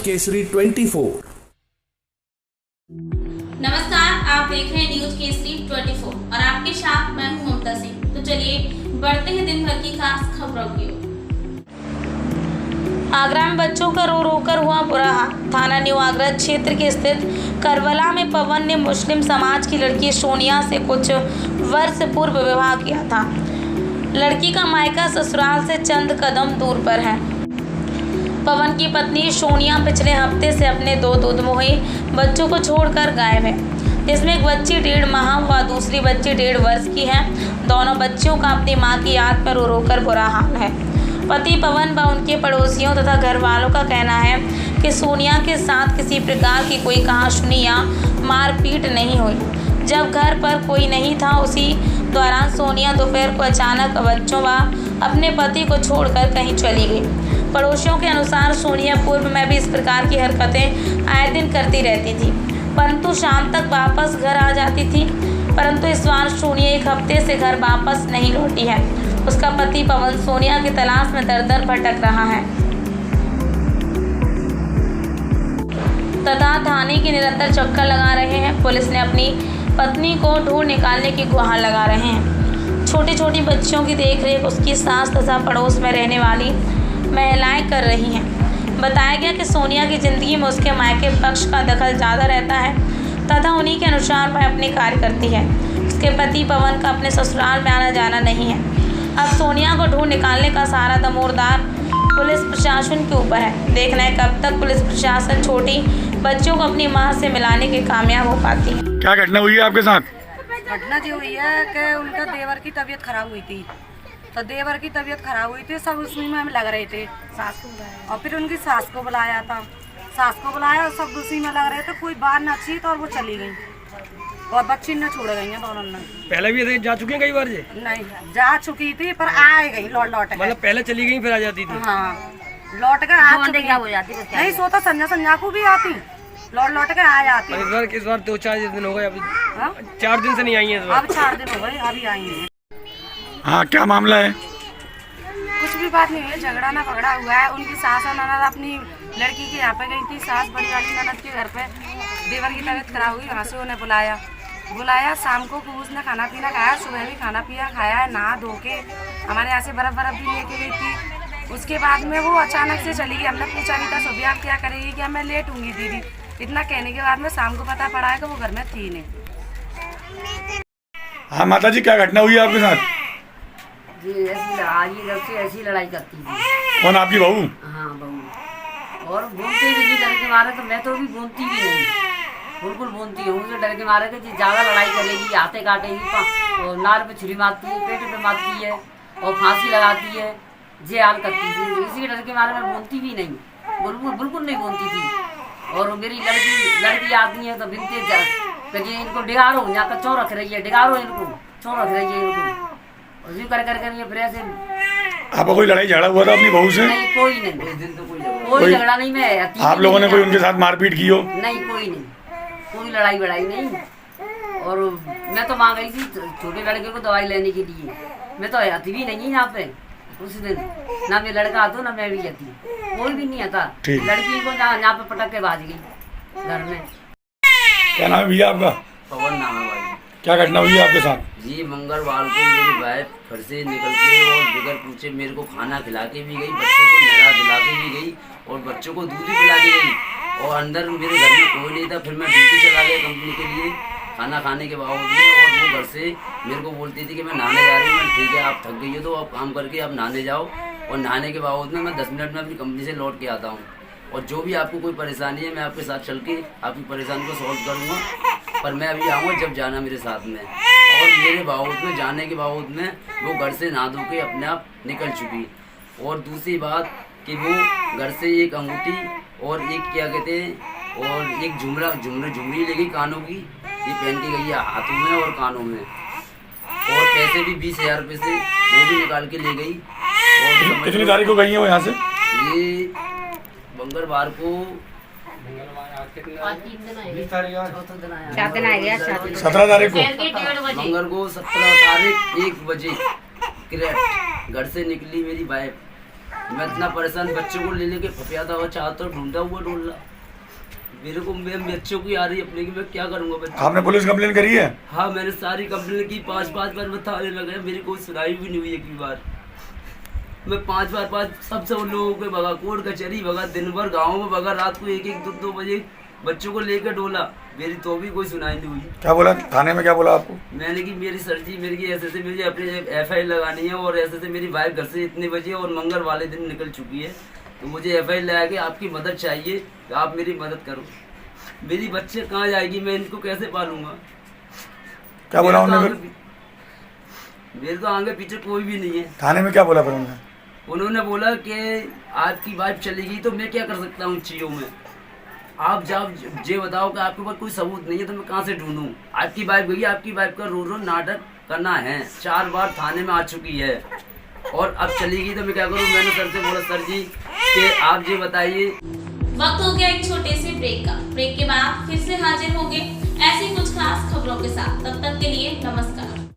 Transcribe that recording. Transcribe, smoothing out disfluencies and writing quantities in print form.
केसरी 24। नमस्कार, आप देख रहे हैं न्यूज केसरी 24 और आपके साथ मैं हूं ममता सिंह। तो चलिए बढ़ते हैं दिन भर की खास खबरों की ओर। आगरा में बच्चों का रो रो कर हुआ बुरा हाल। थाना न्यू आगरा क्षेत्र के स्थित करबला में पवन ने मुस्लिम समाज की लड़की सोनिया से कुछ वर्ष पूर्व विवाह किया था। लड़की का मायका ससुराल से चंद कदम दूर पर है। पवन की पत्नी सोनिया पिछले हफ्ते से अपने दो दूधमुहे बच्चों को छोड़कर गायब है। इसमें एक बच्ची 1.5 माह व दूसरी बच्ची 1.5 वर्ष की है। दोनों बच्चियों का अपनी मां की याद पर रो रो कर बुरा हाल है। पति पवन व उनके पड़ोसियों तथा घर वालों का कहना है कि सोनिया के साथ किसी प्रकार की कोई कहासुनी या मारपीट नहीं हुई। जब घर पर कोई नहीं था उसी दौरान सोनिया दोपहर को अचानक बच्चों व अपने पति को छोड़कर कहीं चली गई। पड़ोसियों के अनुसार सोनिया पूर्व में भी इस प्रकार की हरकतें आए दिन करती रहती थी, परंतु शाम तक वापस घर आ जाती थी। परंतु इस बार सोनिया एक हफ्ते से घर वापस नहीं लौटी है। उसका पति पवन सोनिया की तलाश में दर-दर भटक रहा है तथा थाने की निरंतर चक्कर लगा रहे हैं। पुलिस ने अपनी पत्नी को ढूंढ निकालने की गुहार लगा रहे हैं। छोटी छोटी बच्चियों की देखरेख उसकी सास तथा पड़ोस में रहने वाली महिलाएं कर रही हैं। बताया गया कि सोनिया की ज़िंदगी में उसके मायके पक्ष का दखल ज़्यादा रहता है तथा उन्हीं के अनुसार वह अपने कार्य करती है। उसके पति पवन का अपने ससुराल में आना जाना नहीं है। अब सोनिया को ढूंढ निकालने का सारा दमोरदार पुलिस प्रशासन के ऊपर है। देखना है कब तक पुलिस प्रशासन छोटी बच्चों को अपनी मां से मिलाने के कामयाब हो पाती है। क्या घटना हुई है आपके साथ? घटना जो हुई है कि उनका देवर की तबीयत खराब हुई थी, तो देवर की तबीयत खराब हुई थी, सब उसी में लग रहे थे। सास को बुलाया और फिर उनकी सास को बुलाया था। सास को बुलाया और सब उसी में लग रहे थे। कोई बात ना अच्छी तो और वो चली गई और बच्ची न छोड़ गई हैं दोनों ने। पहले भी ऐसे जा चुकी हैं कई बार जी? नहीं जा चुकी थी पर आ गई लौट के। मतलब पहले चली गई फिर आ जाती थी? हाँ, लौट कर आ चुकी हो जाती नहीं सोता संजा को भी आती, लौट के आ जाती। इस बार 2-4 दिन हो गए, अभी 4 दिन से नहीं आई है। अब 4 दिन हो गए, अभी आई है। हाँ, क्या मामला है? कुछ भी बात नहीं हुई, झगड़ा ना पगड़ा हुआ है। उनकी सास और ननद अपनी लड़की के यहाँ पे गई थी। सास बड़ी वाली ननद के घर पे देवर की तबीयत खराब हुई, वहाँ से उन्हें बुलाया। शाम को उसने खाना पीना खाया, सुबह भी खाना पीना खाया है, नहा धो के हमारे यहाँ से बर्फ भी लेके गई थी। उसके बाद में वो अचानक से चली गई। हमने पूछा भी था सुबह आप क्या करेगी, कि मैं लेट होंगी दीदी। इतना कहने के बाद में शाम को पता पड़ा है कि वो घर में थी नहीं। हाँ माता जी, क्या घटना हुई है आपके साथ? जी ऐसी लड़ाई करती थी। कौन, आपकी बहू? हाँ बहू, और बोलते भी नहीं, डर के मारे तो मैं तो भी बोलती भी नहीं, बिल्कुल बोलती हूँ। मुझे डर के मारे कि ज़्यादा लड़ाई करेगी, हाथे काटेगी, और नार पे छुरी मारती है, पेट पे मारती है और फांसी लगाती है, जे हाल करती थी। इसी के डर के मारे मैं बोलती भी नहीं, बिल्कुल नहीं बोलती थी। और मेरी लड़की आती है तो बिनते इनको डिगारो, यहाँ का चौ रख रही है, डिगारो इनको, चौ रख रही है इनको, और यूँ कर ये फिर ऐसे। आपका कोई लड़ाई झगड़ा हुआ था अपनी बहू से? नहीं, कोई नहीं, कोई झगड़ा नहीं। मैं आप लोगों ने कोई उनके साथ मारपीट की हो? नहीं, कोई लड़ाई बड़ाई नहीं। और मैं तो वहाँ गई थी छोटे लड़के को दवाई लेने के लिए। मैं तो आती भी नहीं यहाँ पे उस दिन, ना मैं लड़का आता ना मैं भी आती, कोई भी नहीं आता। लड़की को यहाँ पे पटक के भाज गई घर में। क्या नाम है भैया आपका? पवन नाम है भाई। क्या घटना हुई है आपके साथ? जी मंगलवार को मेरी वाइफ घर से निकल के और बगैर पूछे मेरे को खाना खिला के भी गई, बच्चों को नहला धुला के भी गई और बच्चों को दूध भी पिला के गई। और अंदर मेरे घर में कोई नहीं था। फिर मैं ड्यूटी चला गया कंपनी के लिए खाना खाने के बावजूद में, और वो घर से मेरे को बोलती थी कि मैं नहाने जा रही हूँ। मैं ठीक है, आप थक गई हो तो आप काम करके आप नहाने जाओ। और नहाने के बावजूद में मैं 10 मिनट में अपनी कंपनी से लौट के आता हूँ। और जो भी आपको कोई परेशानी है मैं आपके साथ चल के आपकी परेशानी को सॉल्व करूँगा। पर मैं अभी आऊँगा जब जाना मेरे साथ में। और मेरे बावजूद में जाने के बावजूद में वो घर से नहा धो के अपने आप निकल चुकी। और दूसरी बात कि वो घर से एक अंगूठी और एक क्या कहते हैं और एक झुमरी ले गई कानों की, ये पहन के गई है हाथों में और कानों में। और पैसे भी 20,000 रुपये से वो भी निकाल के ले गई। और कितनी तारीख को गई है वो यहाँ से? ये मंगलवार को 17 तारीख को मंगल को 17 तारीख 1 बजे घर से निकली मेरी वाइफ मैं इतना परेशान, बच्चों को ले लेके फपियाता हुआ चाहता ढूंढा हुआ ढूंढ रहा। मेरे को मैं बच्चों की आ रही है अपने की, मैं क्या करूँगा बच्चों। आपने पुलिस कंप्लेन करी है? हाँ मैंने सारी कंप्लेन की, 5 बार मैं थाने लगे, मेरी कोई सुनाई भी नहीं हुई। एक भी बार मैं 5 बार सबसे उन लोगों के भगा, कोर्ट कचहरी भगा, दिन भर गाँव में भगा, रात को 1-2 बजे बच्चों को लेकर डोला, मेरी तो भी कोई सुनाई नहीं हुई। क्या बोला थाने में, क्या बोला आपको? मैंने कि मेरी सर जी, मेरी की ऐसे मुझे अपनी FIR लगानी है, और ऐसे मेरी वाइफ घर से इतने बजे और मंगल वाले दिन निकल चुकी है, तो मुझे FIR लगा के आपकी मदद चाहिए, तो आप मेरी मदद करो। मेरी बच्चे कहाँ जाएगी, मैं इनको कैसे पालूंगा? क्या बोला उन्होंने? मेरे तो आगे पीछे कोई भी नहीं है। थाने में क्या बोला फिर उन्होंने बोला कि आपकी वाइफ चली गई, तो मैं क्या कर सकता हूँ चीज़ों में, आप जब ये बताओ कि आपके पास कोई सबूत नहीं है तो मैं कहाँ से ढूंढूं? आपकी वाइफ गई, आपकी वाइफ का रो नाटक करना है, 4 बार थाने में आ चुकी है, और अब चली गई तो मैं क्या करूं? मैंने सर से बोला, सर जी कि आप ये बताइए। वक्त हो गया एक छोटे से ब्रेक का। ब्रेक के बाद फिर से हाजिर होंगे ऐसी कुछ खास खबरों के साथ।